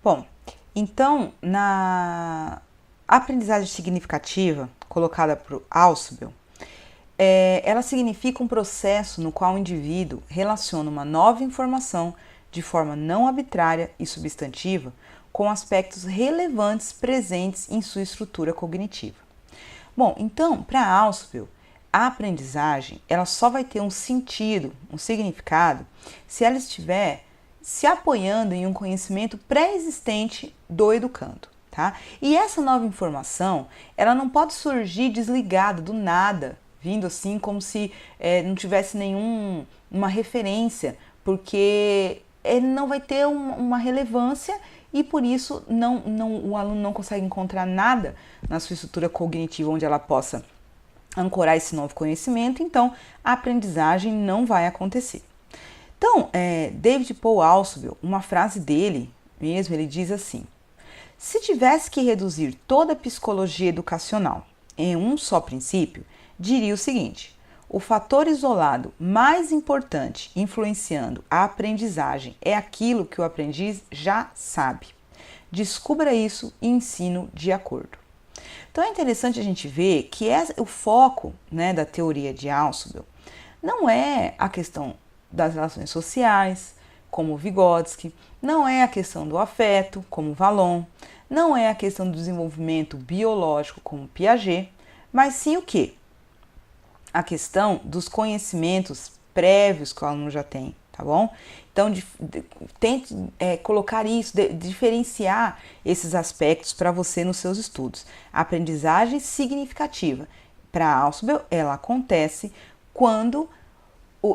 Bom, então, na aprendizagem significativa, colocada por Ausubel, ela significa um processo no qual o indivíduo relaciona uma nova informação de forma não arbitrária e substantiva com aspectos relevantes presentes em sua estrutura cognitiva. Bom, então, para Ausubel, a aprendizagem ela só vai ter um sentido, um significado, se ela estiver se apoiando em um conhecimento pré-existente do educando, tá? E essa nova informação, ela não pode surgir desligada do nada, vindo assim como se não tivesse nenhuma referência, porque ele não vai ter uma relevância e por isso o aluno não consegue encontrar nada na sua estrutura cognitiva onde ela possa ancorar esse novo conhecimento, então a aprendizagem não vai acontecer. Então, David Paul Ausubel, uma frase dele mesmo, ele diz assim: se tivesse que reduzir toda a psicologia educacional em um só princípio, diria o seguinte: o fator isolado mais importante influenciando a aprendizagem é aquilo que o aprendiz já sabe. Descubra isso e ensino de acordo. Então é interessante a gente ver que o foco, né, da teoria de Ausubel não é a questão das relações sociais, como Vygotsky, não é a questão do afeto, como Vallon, não é a questão do desenvolvimento biológico, como Piaget, mas sim o quê? A questão dos conhecimentos prévios que o aluno já tem, tá bom? Então, tente colocar isso, diferenciar esses aspectos para você nos seus estudos. A aprendizagem significativa, para Ausubel, ela acontece quando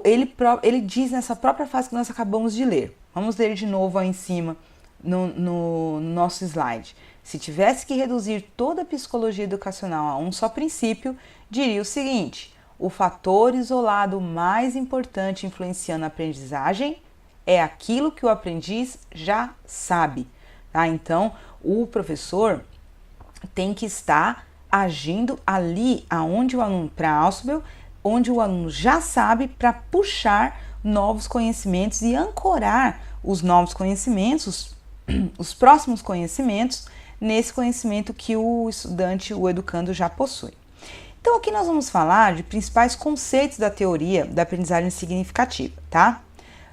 ele diz nessa própria frase que nós acabamos de ler. Vamos ler de novo aí em cima no nosso slide. Se tivesse que reduzir toda a psicologia educacional a um só princípio, diria o seguinte: o fator isolado mais importante influenciando a aprendizagem é aquilo que o aprendiz já sabe. Tá? Então, o professor tem que estar agindo ali aonde o aluno, para Ausubel, onde o aluno já sabe, para puxar novos conhecimentos e ancorar os novos conhecimentos, os próximos conhecimentos, nesse conhecimento que o estudante, o educando, já possui. Então aqui nós vamos falar de principais conceitos da teoria da aprendizagem significativa, tá?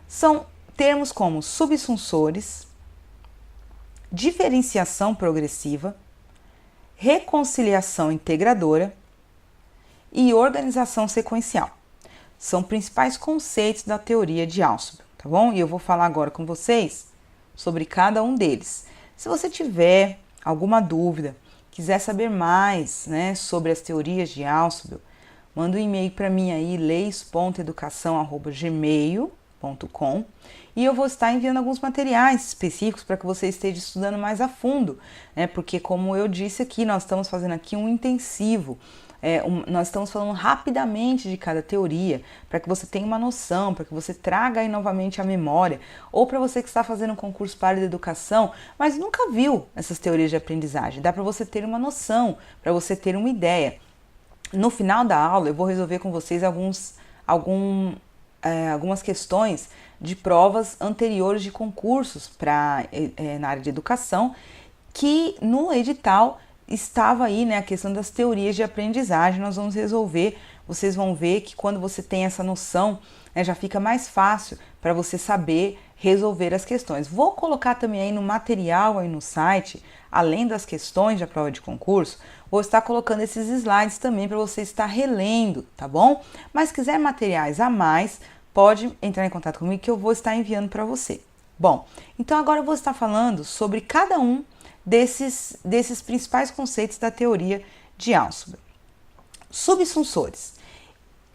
São termos como subsunsores, diferenciação progressiva, reconciliação integradora e organização sequencial. São principais conceitos da teoria de Ausubel, tá bom? E eu vou falar agora com vocês sobre cada um deles. Se você tiver alguma dúvida, quiser saber mais, né, sobre as teorias de Ausubel, manda um e-mail para mim aí, leis.educação@gmail.com, e eu vou estar enviando alguns materiais específicos para que você esteja estudando mais a fundo, né, porque como eu disse aqui, nós estamos fazendo aqui um intensivo. Nós estamos falando rapidamente de cada teoria, para que você tenha uma noção, para que você traga aí novamente a memória, ou para você que está fazendo um concurso para a área da educação, mas nunca viu essas teorias de aprendizagem. Dá para você ter uma noção, para você ter uma ideia. No final da aula, eu vou resolver com vocês algumas questões de provas anteriores de concursos na área de educação, que no edital estava aí, né, a questão das teorias de aprendizagem. Nós vamos resolver. Vocês vão ver que quando você tem essa noção, né, já fica mais fácil para você saber resolver as questões. Vou colocar também aí no material, aí no site, além das questões da prova de concurso, vou estar colocando esses slides também para você estar relendo, tá bom? Mas se quiser materiais a mais, pode entrar em contato comigo que eu vou estar enviando para você. Bom, então agora eu vou estar falando sobre cada um desses principais conceitos da teoria de Ausubel. Subsunsores.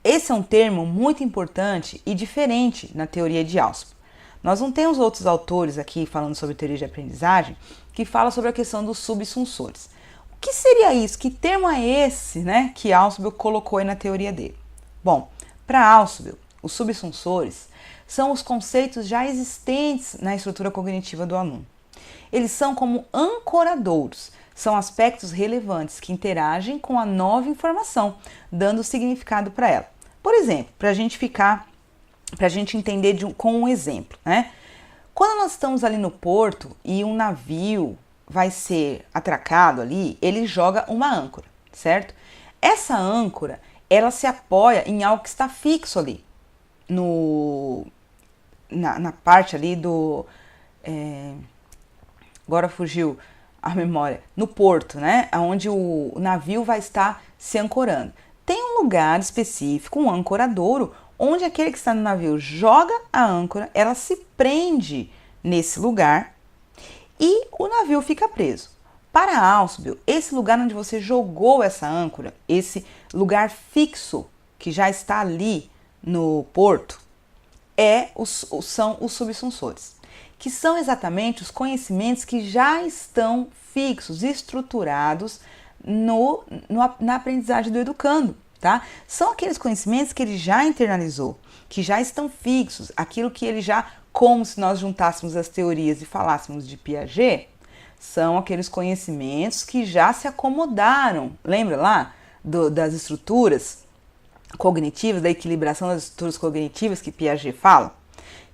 Esse é um termo muito importante e diferente na teoria de Ausubel. Nós não temos outros autores aqui falando sobre teoria de aprendizagem que falam sobre a questão dos subsunsores. O que seria isso? Que termo é esse, né, que Ausubel colocou aí na teoria dele? Bom, para Ausubel, os subsunsores são os conceitos já existentes na estrutura cognitiva do aluno. Eles são como ancoradouros, são aspectos relevantes que interagem com a nova informação, dando significado para ela. Por exemplo, para a gente entender com um exemplo, né? Quando nós estamos ali no porto e um navio vai ser atracado ali, ele joga uma âncora, certo? Essa âncora, ela se apoia em algo que está fixo ali, na parte ali do... agora fugiu a memória, no porto, né? Onde o navio vai estar se ancorando. Tem um lugar específico, um ancoradouro, onde aquele que está no navio joga a âncora, ela se prende nesse lugar e o navio fica preso. Para Ausubel, esse lugar onde você jogou essa âncora, esse lugar fixo que já está ali no porto, são os subsunsores, que são exatamente os conhecimentos que já estão fixos, estruturados na aprendizagem do educando, tá? São aqueles conhecimentos que ele já internalizou, que já estão fixos, aquilo que ele já, como se nós juntássemos as teorias e falássemos de Piaget, são aqueles conhecimentos que já se acomodaram, lembra lá das estruturas cognitivas, da equilibração das estruturas cognitivas que Piaget fala?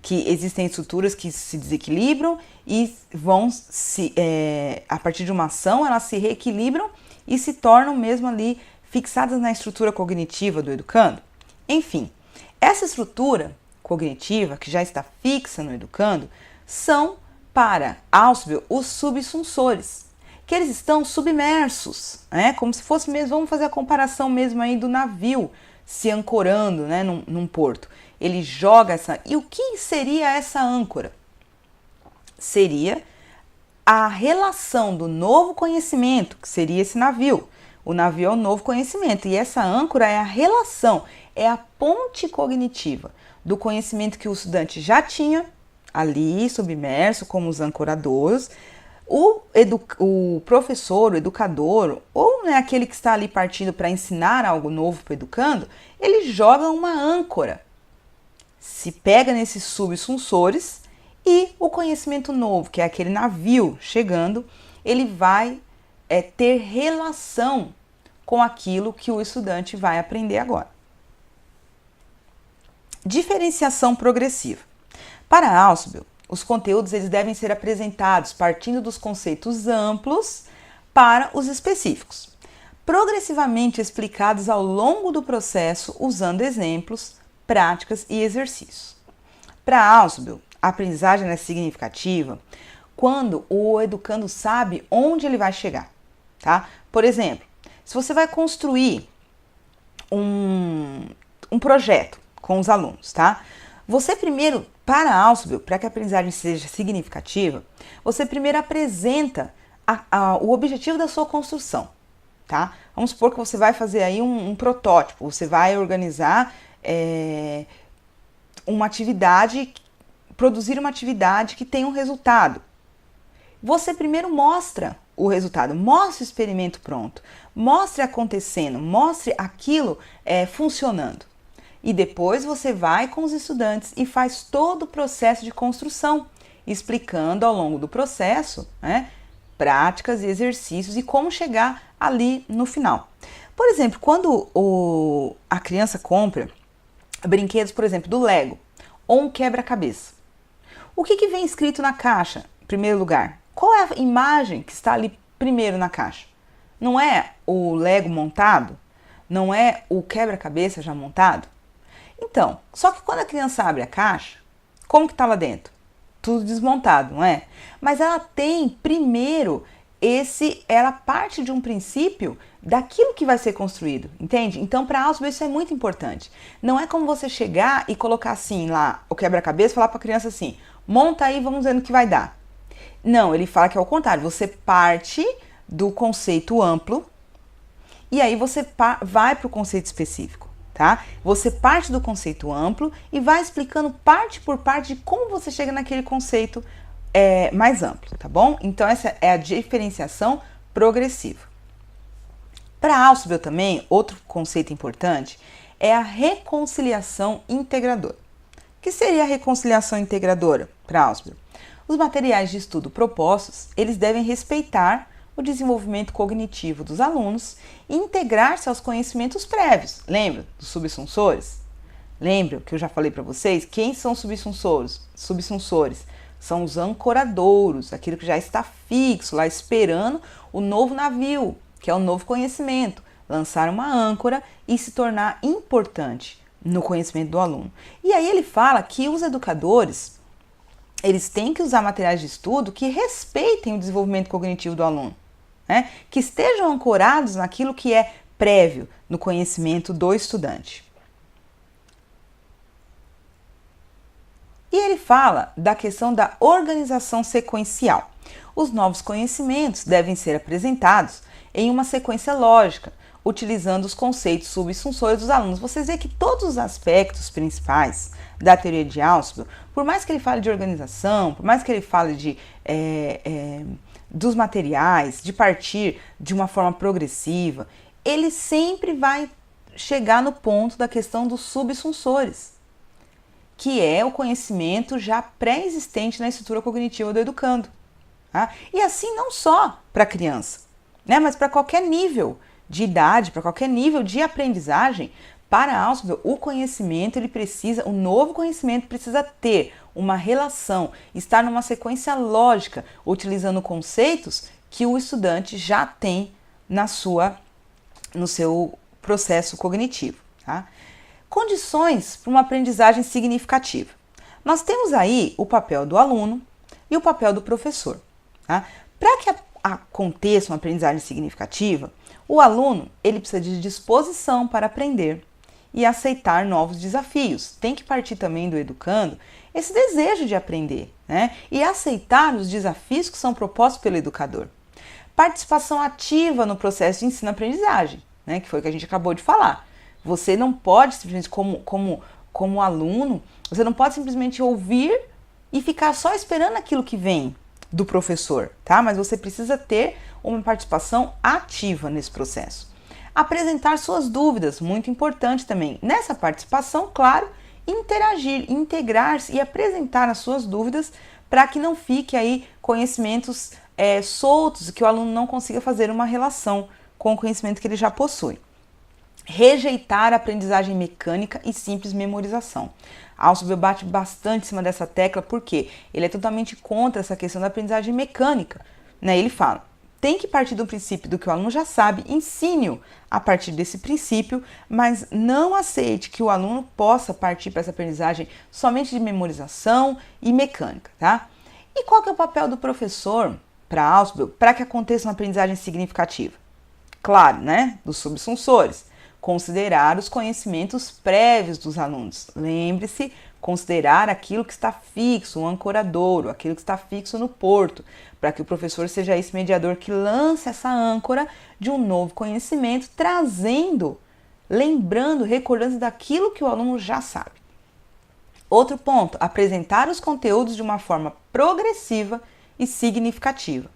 Que existem estruturas que se desequilibram e vão a partir de uma ação, elas se reequilibram e se tornam mesmo ali fixadas na estrutura cognitiva do educando. Enfim, essa estrutura cognitiva que já está fixa no educando são, para Ausubel, os subsunsores, que eles estão submersos, né? Como se fosse mesmo, vamos fazer a comparação mesmo aí do navio se ancorando, né, num porto. Ele joga essa... E o que seria essa âncora? Seria a relação do novo conhecimento, que seria esse navio. O navio é o novo conhecimento e essa âncora é a relação, é a ponte cognitiva do conhecimento que o estudante já tinha ali submerso como os ancoradores, o professor, o educador, ou né, aquele que está ali partindo para ensinar algo novo para o educando, ele joga uma âncora, se pega nesses subsunsores e o conhecimento novo, que é aquele navio chegando, ele vai ter relação com aquilo que o estudante vai aprender agora. Diferenciação progressiva. Para Ausubel, os conteúdos eles devem ser apresentados partindo dos conceitos amplos para os específicos, progressivamente explicados ao longo do processo usando exemplos, práticas e exercícios. Para Ausubel, a aprendizagem é significativa quando o educando sabe onde ele vai chegar, tá? Por exemplo, se você vai construir um projeto com os alunos, tá? Você primeiro, para Ausubel, para que a aprendizagem seja significativa, você primeiro apresenta o objetivo da sua construção, tá? Vamos supor que você vai fazer aí um protótipo, você vai organizar uma atividade, produzir uma atividade que tenha um resultado. Você primeiro mostra o resultado, mostre o experimento pronto, mostre acontecendo, mostre aquilo funcionando. E depois você vai com os estudantes e faz todo o processo de construção, explicando ao longo do processo, né, práticas e exercícios e como chegar ali no final. Por exemplo, quando a criança compra brinquedos, por exemplo, do Lego ou um quebra-cabeça, o que vem escrito na caixa, em primeiro lugar? Qual é a imagem que está ali primeiro na caixa? Não é o Lego montado? Não é o quebra-cabeça já montado? Então, só que quando a criança abre a caixa, como que tá lá dentro? Tudo desmontado, não é? Mas ela tem primeiro ela parte de um princípio daquilo que vai ser construído, entende? Então, para Ausubel isso é muito importante. Não é como você chegar e colocar assim lá o quebra-cabeça e falar para a criança assim, monta aí, vamos ver no que vai dar. Não, ele fala que é o contrário, você parte do conceito amplo e aí você vai para o conceito específico. Tá? Você parte do conceito amplo e vai explicando parte por parte de como você chega naquele conceito mais amplo, tá bom? Então essa é a diferenciação progressiva. Para Ausubel também, outro conceito importante é a reconciliação integradora. O que seria a reconciliação integradora para Ausubel? Os materiais de estudo propostos, eles devem respeitar o desenvolvimento cognitivo dos alunos e integrar-se aos conhecimentos prévios. Lembra dos subsunsores? Lembra que eu já falei para vocês? Quem são subsunsores? Subsunsores são os ancoradouros, aquilo que já está fixo lá esperando o novo navio, que é o novo conhecimento, lançar uma âncora e se tornar importante no conhecimento do aluno. E aí ele fala que os educadores, eles têm que usar materiais de estudo que respeitem o desenvolvimento cognitivo do aluno, né? Que estejam ancorados naquilo que é prévio no conhecimento do estudante. E ele fala da questão da organização sequencial. Os novos conhecimentos devem ser apresentados em uma sequência lógica, utilizando os conceitos subsunsores dos alunos. Vocês veem que todos os aspectos principais da teoria de Ausubel, por mais que ele fale de organização, por mais que ele fale dos materiais, de partir de uma forma progressiva, ele sempre vai chegar no ponto da questão dos subsunsores, que é o conhecimento já pré-existente na estrutura cognitiva do educando. Tá? E assim não só para a criança, né, mas para qualquer nível de idade, para qualquer nível de aprendizagem. Para Ausubel, o novo conhecimento precisa ter uma relação, estar numa sequência lógica, utilizando conceitos que o estudante já tem no seu processo cognitivo. Tá? Condições para uma aprendizagem significativa. Nós temos aí o papel do aluno e o papel do professor. Tá? Para que aconteça uma aprendizagem significativa, o aluno ele precisa de disposição para aprender e aceitar novos desafios. Tem que partir também do educando esse desejo de aprender, né? E aceitar os desafios que são propostos pelo educador. Participação ativa no processo de ensino-aprendizagem, né? Que foi o que a gente acabou de falar. Você não pode simplesmente, como aluno, você não pode simplesmente ouvir e ficar só esperando aquilo que vem do professor, tá? Mas você precisa ter uma participação ativa nesse processo. Apresentar suas dúvidas, muito importante também. Nessa participação, claro, interagir, integrar-se e apresentar as suas dúvidas para que não fique aí conhecimentos soltos, que o aluno não consiga fazer uma relação com o conhecimento que ele já possui. Rejeitar a aprendizagem mecânica e simples memorização. Ausubel bate bastante em cima dessa tecla porque ele é totalmente contra essa questão da aprendizagem mecânica, né? Ele fala, tem que partir do princípio do que o aluno já sabe, ensine-o a partir desse princípio, mas não aceite que o aluno possa partir para essa aprendizagem somente de memorização e mecânica, tá? E qual que é o papel do professor para Ausubel para que aconteça uma aprendizagem significativa? Claro, né? Dos subsunsores. Considerar os conhecimentos prévios dos alunos. Lembre-se, considerar aquilo que está fixo, o ancoradouro, aquilo que está fixo no porto, para que o professor seja esse mediador que lance essa âncora de um novo conhecimento, trazendo, lembrando, recordando daquilo que o aluno já sabe. Outro ponto, apresentar os conteúdos de uma forma progressiva e significativa.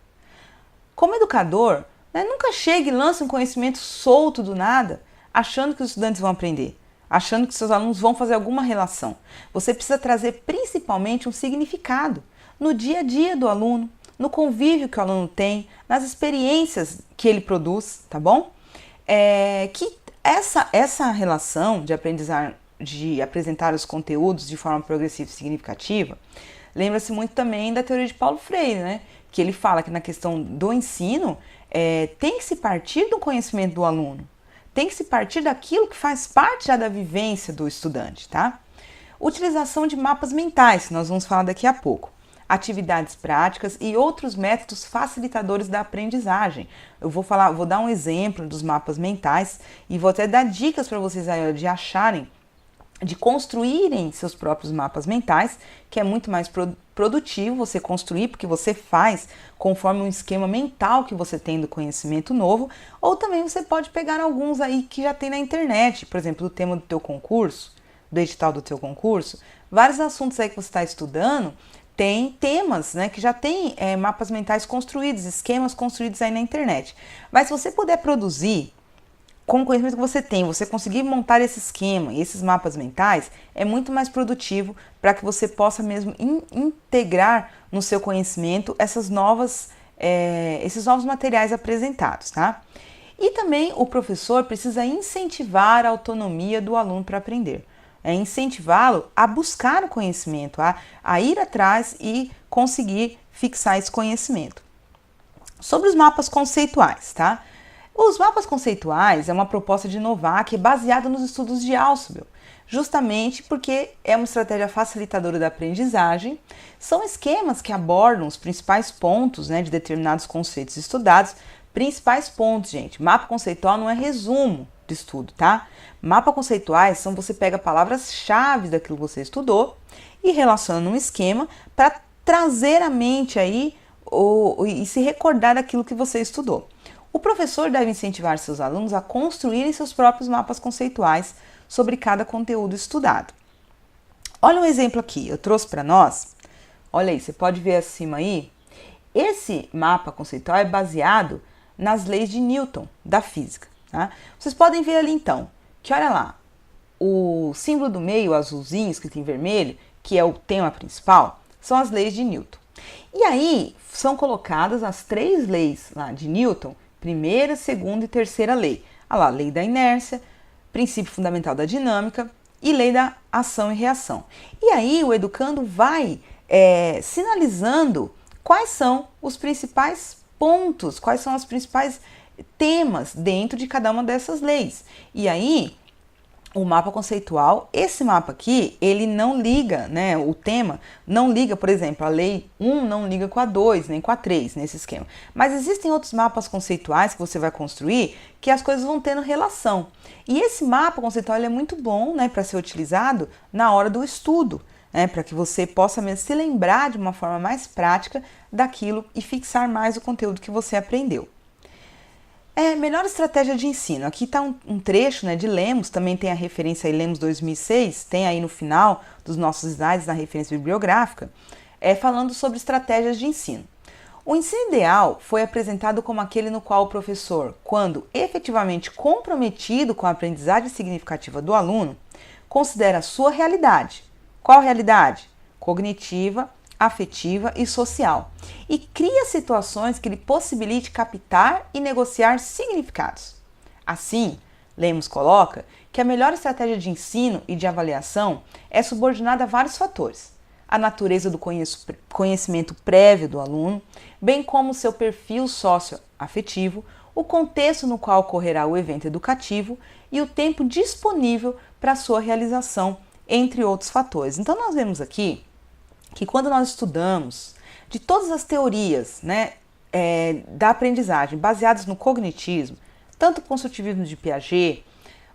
Como educador, nunca chegue e lance um conhecimento solto do nada, achando que os estudantes vão aprender, achando que seus alunos vão fazer alguma relação. Você precisa trazer principalmente um significado no dia a dia do aluno, no convívio que o aluno tem, nas experiências que ele produz, tá bom? Que essa relação de apresentar os conteúdos de forma progressiva e significativa, lembra-se muito também da teoria de Paulo Freire, né? Que ele fala que na questão do ensino tem que se partir do conhecimento do aluno. Tem que se partir daquilo que faz parte já da vivência do estudante, tá? Utilização de mapas mentais, que nós vamos falar daqui a pouco. Atividades práticas e outros métodos facilitadores da aprendizagem. Eu vou dar um exemplo dos mapas mentais e vou até dar dicas para vocês aí de acharem, de construírem seus próprios mapas mentais, que é muito mais produtivo você construir, porque você faz conforme um esquema mental que você tem do conhecimento novo, ou também você pode pegar alguns aí que já tem na internet, por exemplo, do tema do teu concurso, do edital do teu concurso, vários assuntos aí que você está estudando, tem temas, né, que já tem mapas mentais construídos, esquemas construídos aí na internet. Mas se você puder produzir com o conhecimento que você tem, você conseguir montar esse esquema e esses mapas mentais, é muito mais produtivo para que você possa mesmo integrar no seu conhecimento esses novos materiais apresentados, tá? E também o professor precisa incentivar a autonomia do aluno para aprender. é incentivá-lo a buscar o conhecimento, a ir atrás e conseguir fixar esse conhecimento. Sobre os mapas conceituais, tá? Os mapas conceituais é uma proposta de inovar que é baseada nos estudos de Ausubel, justamente porque é uma estratégia facilitadora da aprendizagem. São esquemas que abordam os principais pontos, né, de determinados conceitos estudados. Principais pontos, gente. Mapa conceitual não é resumo de estudo, tá? Mapas conceituais são você pega palavras-chave daquilo que você estudou e relaciona num esquema para trazer à mente aí e se recordar daquilo que você estudou. O professor deve incentivar seus alunos a construírem seus próprios mapas conceituais sobre cada conteúdo estudado. Olha um exemplo aqui, eu trouxe para nós. Olha aí, você pode ver acima aí. Esse mapa conceitual é baseado nas leis de Newton, da física. Tá? Vocês podem ver ali então, que olha lá, o símbolo do meio, azulzinho, escrito em vermelho, que é o tema principal, são as leis de Newton. E aí são colocadas as 3 leis lá de Newton, primeira, segunda e terceira lei. Olha lá, lei da inércia, princípio fundamental da dinâmica e lei da ação e reação. E aí o educando vai sinalizando quais são os principais pontos, quais são os principais temas dentro de cada uma dessas leis. E aí o mapa conceitual, esse mapa aqui, ele não liga, né, o tema não liga, por exemplo, a lei 1 não liga com a 2, nem com a 3 nesse esquema. Mas existem outros mapas conceituais que você vai construir que as coisas vão tendo relação. E esse mapa conceitual ele é muito bom, né, para ser utilizado na hora do estudo, né, para que você possa mesmo se lembrar de uma forma mais prática daquilo e fixar mais o conteúdo que você aprendeu. Melhor estratégia de ensino. Aqui está um trecho, né, de Lemos, também tem a referência aí, Lemos 2006, tem aí no final dos nossos slides na referência bibliográfica, falando sobre estratégias de ensino. O ensino ideal foi apresentado como aquele no qual o professor, quando efetivamente comprometido com a aprendizagem significativa do aluno, considera a sua realidade. Qual realidade? Cognitiva, afetiva e social, e cria situações que lhe possibilite captar e negociar significados. Assim, Lemos coloca que a melhor estratégia de ensino e de avaliação é subordinada a vários fatores: a natureza do conhecimento prévio do aluno, bem como o seu perfil socioafetivo, o contexto no qual ocorrerá o evento educativo e o tempo disponível para sua realização, entre outros fatores. Então nós vemos aqui que quando nós estudamos de todas as teorias, né, da aprendizagem baseadas no cognitismo, tanto o construtivismo de Piaget,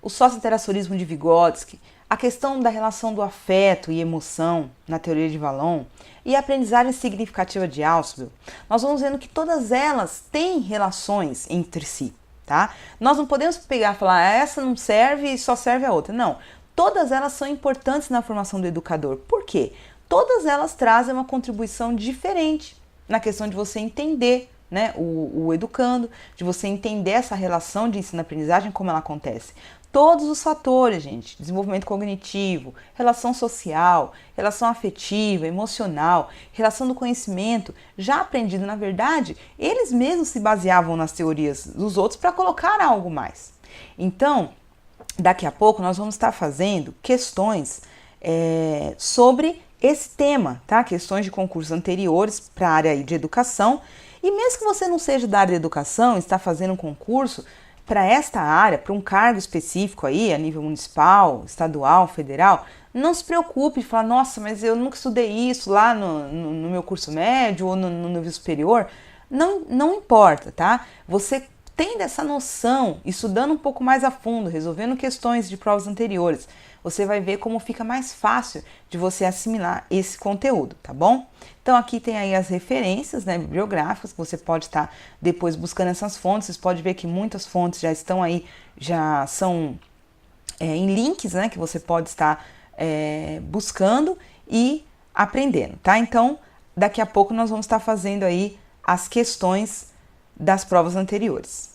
o socio-interacionismo de Vygotsky, a questão da relação do afeto e emoção na teoria de Vallon e a aprendizagem significativa de Ausubel, nós vamos vendo que todas elas têm relações entre si, tá? Nós não podemos pegar e falar, essa não serve e só serve a outra. Não, todas elas são importantes na formação do educador. Por quê? Todas elas trazem uma contribuição diferente na questão de você entender, né, o educando, de você entender essa relação de ensino-aprendizagem, como ela acontece. Todos os fatores, gente, desenvolvimento cognitivo, relação social, relação afetiva, emocional, relação do conhecimento, já aprendido, na verdade, eles mesmos se baseavam nas teorias dos outros para colocar algo mais. Então, daqui a pouco nós vamos estar fazendo questões sobre esse tema, tá? Questões de concursos anteriores para a área de educação. E mesmo que você não seja da área de educação, está fazendo um concurso para esta área, para um cargo específico aí, a nível municipal, estadual, federal, não se preocupe de falar, nossa, mas eu nunca estudei isso lá no meu curso médio ou no nível superior. Não importa, tá? Você tendo essa noção, estudando um pouco mais a fundo, resolvendo questões de provas anteriores, você vai ver como fica mais fácil de você assimilar esse conteúdo, tá bom? Então aqui tem aí as referências, né, bibliográficas, que você pode estar depois buscando essas fontes. Vocês podem ver que muitas fontes já estão aí, já são em links, né, que você pode estar buscando e aprendendo, tá? Então daqui a pouco nós vamos estar fazendo aí as questões das provas anteriores.